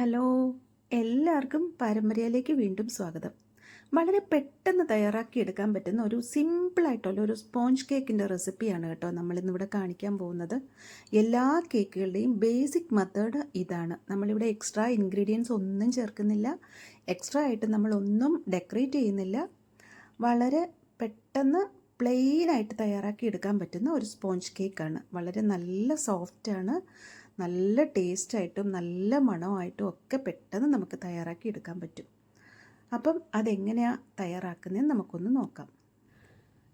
Hello, എല്ലാവർക്കും പാരമ്പര്യയിലേക്ക് വീണ്ടും സ്വാഗതം. വളരെ പെട്ടെന്ന് തയ്യാറാക്കിയെടുക്കാൻ പറ്റുന്ന ഒരു സിമ്പിളായിട്ടുള്ള ഒരു സ്പോഞ്ച് കേക്കിൻ്റെ റെസിപ്പിയാണ് കേട്ടോ നമ്മളിന്നിവിടെ കാണിക്കാൻ പോകുന്നത്. എല്ലാ കേക്കുകളുടെയും ബേസിക് മെത്തേഡ് ഇതാണ്. നമ്മളിവിടെ എക്സ്ട്രാ ഇൻഗ്രീഡിയൻസ് ഒന്നും ചേർക്കുന്നില്ല, എക്സ്ട്രാ ആയിട്ട് നമ്മളൊന്നും ഡെക്കറേറ്റ് ചെയ്യുന്നില്ല. വളരെ പെട്ടെന്ന് പ്ലെയിനായിട്ട് തയ്യാറാക്കി എടുക്കാൻ പറ്റുന്ന ഒരു സ്പോഞ്ച് കേക്കാണ്. വളരെ നല്ല സോഫ്റ്റാണ്, നല്ല ടേസ്റ്റായിട്ടും നല്ല മണമായിട്ടും ഒക്കെ പെട്ടെന്ന് നമുക്ക് തയ്യാറാക്കി എടുക്കാൻ പറ്റും. അപ്പം അതെങ്ങനെയാണ് തയ്യാറാക്കുന്നതെന്ന് നമുക്കൊന്ന് നോക്കാം.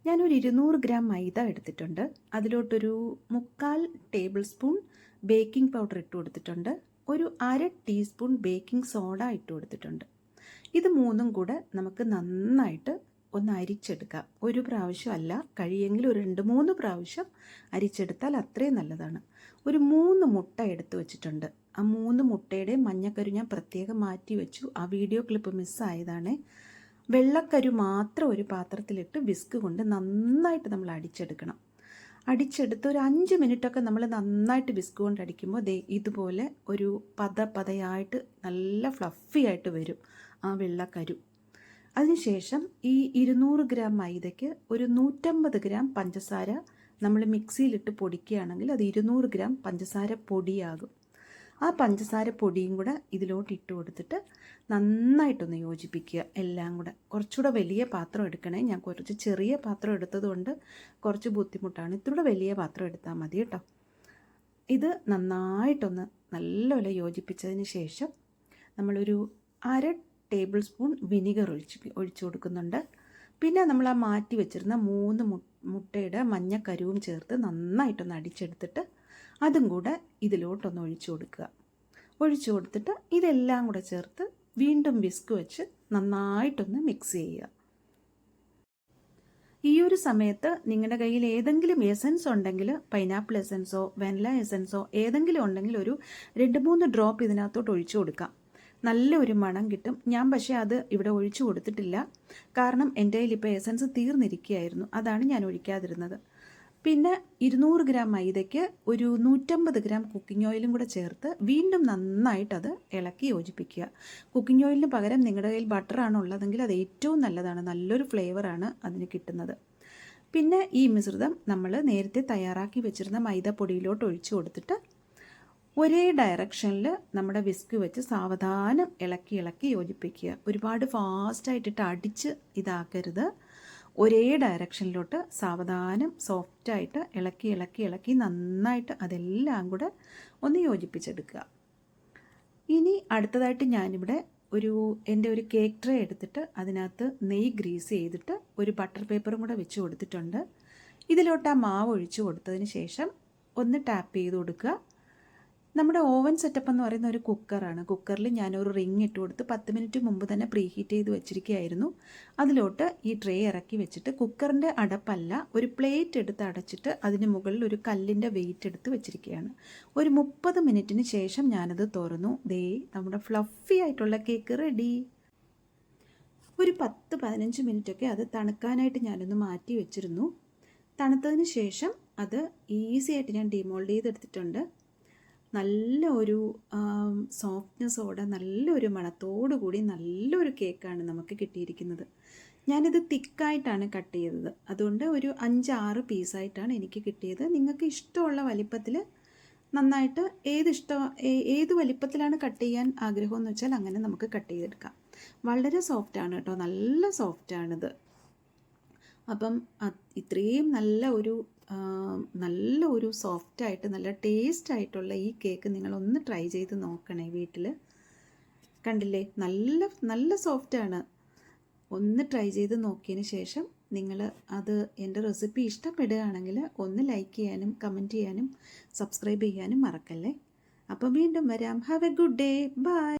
ഞാനൊരു 200 ഗ്രാം മൈദ എടുത്തിട്ടുണ്ട്. അതിലോട്ടൊരു 3/4 ടേബിൾ സ്പൂൺ ബേക്കിംഗ് പൗഡർ ഇട്ട് കൊടുത്തിട്ടുണ്ട്. ഒരു 1/2 ടീസ്പൂൺ ബേക്കിംഗ് സോഡ ഇട്ട് കൊടുത്തിട്ടുണ്ട്. ഇത് മൂന്നും കൂടെ നമുക്ക് നന്നായിട്ട് ഒന്ന് അരിച്ചെടുക്കാം. ഒരു പ്രാവശ്യമല്ല, കഴിയെങ്കിൽ ഒരു 2-3 പ്രാവശ്യം അരിച്ചെടുത്താൽ അത്രയും നല്ലതാണ്. ഒരു 3 മുട്ട എടുത്ത് വെച്ചിട്ടുണ്ട്. ആ 3 മുട്ടയുടെ മഞ്ഞക്കരു ഞാൻ പ്രത്യേകം മാറ്റി വെച്ചു. ആ വീഡിയോ ക്ലിപ്പ് മിസ്സായതാണ്. വെള്ളക്കരു മാത്രം ഒരു പാത്രത്തിലിട്ട് വിസ്ക് കൊണ്ട് നന്നായിട്ട് നമ്മൾ അടിച്ചെടുക്കണം. അടിച്ചെടുത്ത് ഒരു 5 മിനിറ്റൊക്കെ നമ്മൾ നന്നായിട്ട് വിസ്ക് കൊണ്ട് അടിക്കുമ്പോൾ ഇതുപോലെ ഒരു പതയായിട്ട് നല്ല ഫ്ലഫി ആയിട്ട് വരും ആ വെള്ളക്കരു. അതിനുശേഷം ഈ 200 ഗ്രാം മൈദയ്ക്ക് ഒരു 150 ഗ്രാം പഞ്ചസാര നമ്മൾ മിക്സിയിലിട്ട് പൊടിക്കുകയാണെങ്കിൽ അത് 200 ഗ്രാം പഞ്ചസാര പൊടിയാകും. ആ പഞ്ചസാര പൊടിയും കൂടെ ഇതിലോട്ട് ഇട്ട് കൊടുത്തിട്ട് നന്നായിട്ടൊന്ന് യോജിപ്പിക്കുക. എല്ലാം കൂടെ കുറച്ചുകൂടെ വലിയ പാത്രം എടുക്കണേ. ഞാൻ കുറച്ച് ചെറിയ പാത്രം എടുത്തതുകൊണ്ട് കുറച്ച് ബുദ്ധിമുട്ടാണ്. ഇത്തിരി വലിയ പാത്രം എടുത്താൽ മതി കേട്ടോ. ഇത് നന്നായിട്ടൊന്ന് നല്ലപോലെ യോജിപ്പിച്ചതിന് ശേഷം നമ്മളൊരു 1/2 ടേബിൾ സ്പൂൺ വിനിഗർ ഒഴിച്ചു കൊടുക്കുന്നുണ്ട്. പിന്നെ നമ്മൾ ആ മാറ്റി വെച്ചിരുന്ന 3 മുട്ടയുടെ മഞ്ഞക്കരുവും ചേർത്ത് നന്നായിട്ടൊന്ന് അടിച്ചെടുത്തിട്ട് അതും കൂടെ ഇതിലോട്ടൊന്ന് ഒഴിച്ചു കൊടുക്കുക. ഒഴിച്ചു കൊടുത്തിട്ട് ഇതെല്ലാം കൂടെ ചേർത്ത് വീണ്ടും വിസ്ക് വെച്ച് നന്നായിട്ടൊന്ന് മിക്സ് ചെയ്യുക. ഈ ഒരു സമയത്ത് നിങ്ങളുടെ കയ്യിൽ ഏതെങ്കിലും എസൻസ് ഉണ്ടെങ്കിൽ, പൈനാപ്പിൾ എസൻസോ വാനില എസൻസോ ഏതെങ്കിലും ഉണ്ടെങ്കിൽ ഒരു 2-3 ഡ്രോപ്പ് ഇതിനകത്തോട്ട് ഒഴിച്ചു കൊടുക്കാം. നല്ലൊരു മണം കിട്ടും. ഞാൻ പക്ഷേ അത് ഇവിടെ ഒഴിച്ചു കൊടുത്തിട്ടില്ല, കാരണം എൻ്റെ കയ്യിൽ ഇപ്പോൾ എസൻസ് തീർന്നിരിക്കുകയായിരുന്നു. അതാണ് ഞാൻ ഒഴിക്കാതിരുന്നത്. പിന്നെ 200 ഗ്രാം മൈദയ്ക്ക് ഒരു 150 ഗ്രാം കുക്കിംഗ് ഓയിലും കൂടെ ചേർത്ത് വീണ്ടും നന്നായിട്ടത് ഇളക്കി യോജിപ്പിക്കുക. കുക്കിംഗ് ഓയിലിന് പകരം നിങ്ങളുടെ കയ്യിൽ ബട്ടറാണ് ഉള്ളതെങ്കിൽ അത് ഏറ്റവും നല്ലതാണ്. നല്ലൊരു ഫ്ലേവറാണ് അതിന് കിട്ടുന്നത്. പിന്നെ ഈ മിശ്രിതം നമ്മൾ നേരത്തെ തയ്യാറാക്കി വെച്ചിരുന്ന മൈദപ്പൊടിയിലോട്ട് ഒഴിച്ചു കൊടുത്തിട്ട് ഒരേ ഡയറക്ഷനിൽ നമ്മുടെ വിസ്ക് വെച്ച് സാവധാനം ഇളക്കി യോജിപ്പിക്കുക. ഒരുപാട് ഫാസ്റ്റായിട്ടിട്ട് അടിച്ച് ഇതാക്കരുത്. ഒരേ ഡയറക്ഷനിലോട്ട് സാവധാനം സോഫ്റ്റായിട്ട് ഇളക്കി നന്നായിട്ട് അതെല്ലാം കൂടെ ഒന്ന് യോജിപ്പിച്ചെടുക്കുക. ഇനി അടുത്തതായിട്ട് ഞാനിവിടെ എൻ്റെ ഒരു കേക്ക് ട്രേ എടുത്തിട്ട് അതിനകത്ത് നെയ്യ് ഗ്രീസ് ചെയ്തിട്ട് ഒരു ബട്ടർ പേപ്പറും കൂടെ വെച്ച് കൊടുത്തിട്ടുണ്ട്. ഇതിലോട്ട് ആ മാവ് ഒഴിച്ചു കൊടുത്തതിന് ശേഷം ഒന്ന് ടാപ്പ് ചെയ്ത് കൊടുക്കുക. നമ്മുടെ ഓവൻ സെറ്റപ്പ് എന്ന് പറയുന്ന ഒരു കുക്കറാണ്. കുക്കറിൽ ഞാനൊരു റിങ് ഇട്ട് കൊടുത്ത് 10 മിനിറ്റ് മുമ്പ് തന്നെ പ്രീ ഹീറ്റ് ചെയ്ത് വെച്ചിരിക്കുകയായിരുന്നു. അതിലോട്ട് ഈ ട്രേ ഇറക്കി വെച്ചിട്ട് കുക്കറിൻ്റെ അടപ്പല്ല, ഒരു പ്ലേറ്റ് എടുത്ത് അടച്ചിട്ട് അതിന് മുകളിൽ ഒരു കല്ലിൻ്റെ വെയിറ്റ് എടുത്ത് വെച്ചിരിക്കുകയാണ്. ഒരു 30 മിനിറ്റിന് ശേഷം ഞാനത് തുറന്നു. നമ്മുടെ ഫ്ലഫി ആയിട്ടുള്ള കേക്ക് റെഡി. ഒരു 10-15 മിനിറ്റൊക്കെ അത് തണുക്കാനായിട്ട് ഞാനൊന്ന് മാറ്റി വെച്ചിരുന്നു. തണുത്തതിന് ശേഷം അത് ഈസി ആയിട്ട് ഞാൻ ഡിമോൾഡ് ചെയ്തെടുത്തിട്ടുണ്ട്. നല്ല ഒരു സോഫ്റ്റ്നെസ്സോടെ നല്ലൊരു മണത്തോടു കൂടി നല്ലൊരു കേക്കാണ് നമുക്ക് കിട്ടിയിരിക്കുന്നത്. ഞാനിത് തിക്കായിട്ടാണ് കട്ട് ചെയ്തത്, അതുകൊണ്ട് ഒരു 5-6 പീസായിട്ടാണ് എനിക്ക് കിട്ടിയത്. നിങ്ങൾക്ക് ഇഷ്ടമുള്ള വലിപ്പത്തിൽ നന്നായിട്ട് ഏത് വലിപ്പത്തിലാണ് കട്ട് ചെയ്യാൻ ആഗ്രഹമെന്ന് വെച്ചാൽ അങ്ങനെ നമുക്ക് കട്ട് ചെയ്തെടുക്കാം. വളരെ സോഫ്റ്റാണ് കേട്ടോ, നല്ല സോഫ്റ്റാണിത്. അപ്പം ഇത്രയും നല്ല ഒരു സോഫ്റ്റായിട്ട് നല്ല ടേസ്റ്റായിട്ടുള്ള ഈ കേക്ക് നിങ്ങളൊന്ന് ട്രൈ ചെയ്ത് നോക്കണേ വീട്ടിൽ. കണ്ടില്ലേ, നല്ല സോഫ്റ്റാണ്. ഒന്ന് ട്രൈ ചെയ്ത് നോക്കിയതിന് ശേഷം നിങ്ങൾ എൻ്റെ റെസിപ്പി ഇഷ്ടപ്പെടുകയാണെങ്കിൽ ഒന്ന് ലൈക്ക് ചെയ്യാനും കമൻറ്റ് ചെയ്യാനും സബ്സ്ക്രൈബ് ചെയ്യാനും മറക്കല്ലേ. അപ്പോൾ വീണ്ടും വരാം. Have a good day. By.